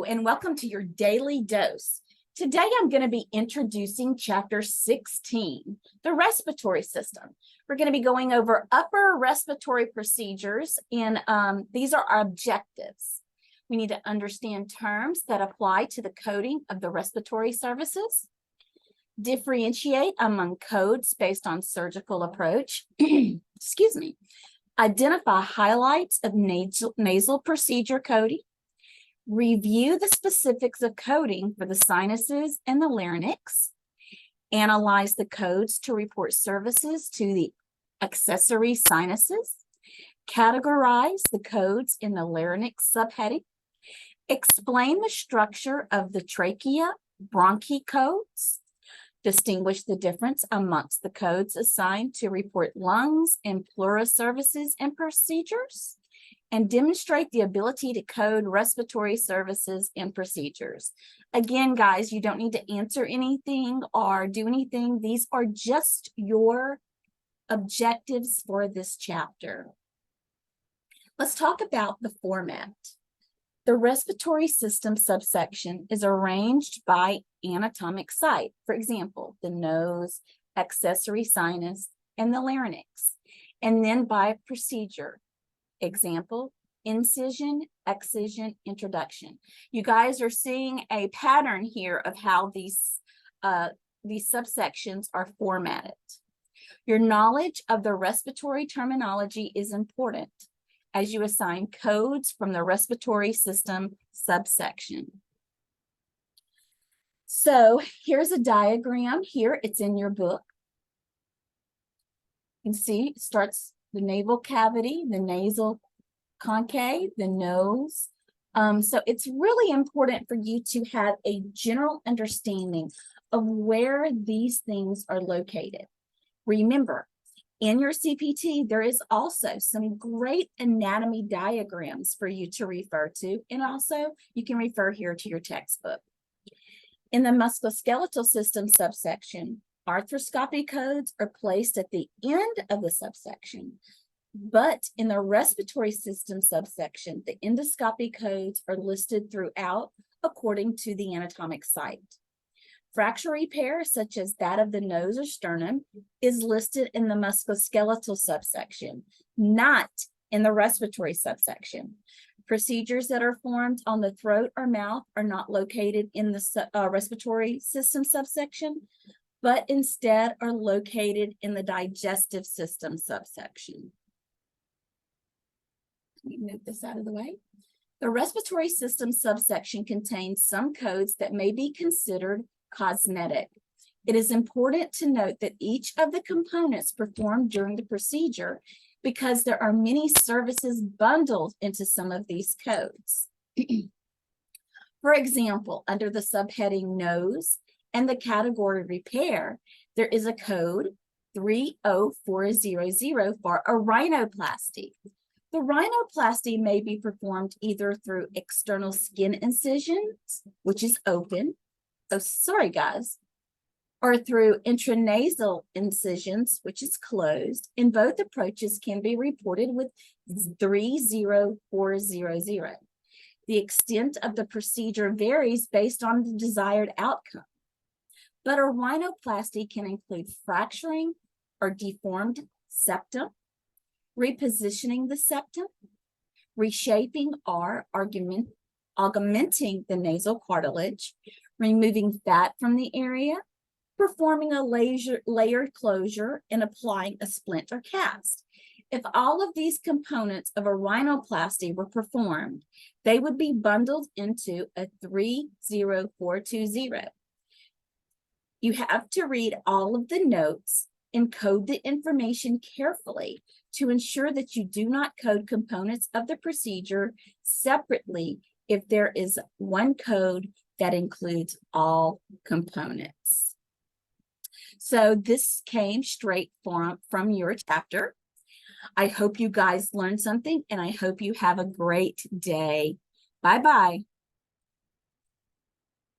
and welcome to your daily dose. Today, I'm going to be introducing chapter 16, the respiratory system. We're going to be going over upper respiratory procedures, and these are our objectives. We need to understand terms that apply to the coding of the respiratory services, differentiate among codes based on surgical approach, excuse me, identify highlights of nasal procedure coding, review the specifics of coding for the sinuses and the larynx, analyze the codes to report services to the accessory sinuses, categorize the codes in the larynx subheading, explain the structure of the trachea bronchi codes, distinguish the difference amongst the codes assigned to report lungs and pleura services and procedures, and demonstrate the ability to code respiratory services and procedures. Again, guys, you don't need to answer anything or do anything. These are just your objectives for this chapter. Let's talk about the format. The respiratory system subsection is arranged by anatomic site. For example, the nose, accessory sinus, and the larynx, and then by procedure. Example, incision, excision, introduction. You guys are seeing a pattern here of how these subsections are formatted. Your knowledge of the respiratory terminology is important as you assign codes from the respiratory system subsection. So here's a diagram here. It's in your book. You can see it starts the navel cavity, the nasal concave, the nose. So it's really important for you to have a general understanding of where these things are located. Remember, in your CPT, there is also some great anatomy diagrams for you to refer to, and also you can refer here to your textbook. In the musculoskeletal system subsection, arthroscopy codes are placed at the end of the subsection, but in the respiratory system subsection, the endoscopy codes are listed throughout according to the anatomic site. Fracture repair, such as that of the nose or sternum, is listed in the musculoskeletal subsection, not in the respiratory subsection. Procedures that are formed on the throat or mouth are not located in the respiratory system subsection, but instead are located in the digestive system subsection. Let me move this out of the way. The respiratory system subsection contains some codes that may be considered cosmetic. It is important to note that each of the components performed during the procedure because there are many services bundled into some of these codes. For example, under the subheading nose and the category repair, there is a code 30400 for a rhinoplasty. The rhinoplasty may be performed either through external skin incisions, which is open, or through intranasal incisions, which is closed, and both approaches can be reported with 30400. The extent of the procedure varies based on the desired outcome, but a rhinoplasty can include fracturing or deformed septum, repositioning the septum, reshaping or augmenting the nasal cartilage, removing fat from the area, performing a layered closure, and applying a splint or cast. If all of these components of a rhinoplasty were performed, they would be bundled into a 30420. You have to read all of the notes and code the information carefully to ensure that you do not code components of the procedure separately if there is one code that includes all components. So this came straight from your chapter. I hope you guys learned something, and I hope you have a great day. Bye-bye.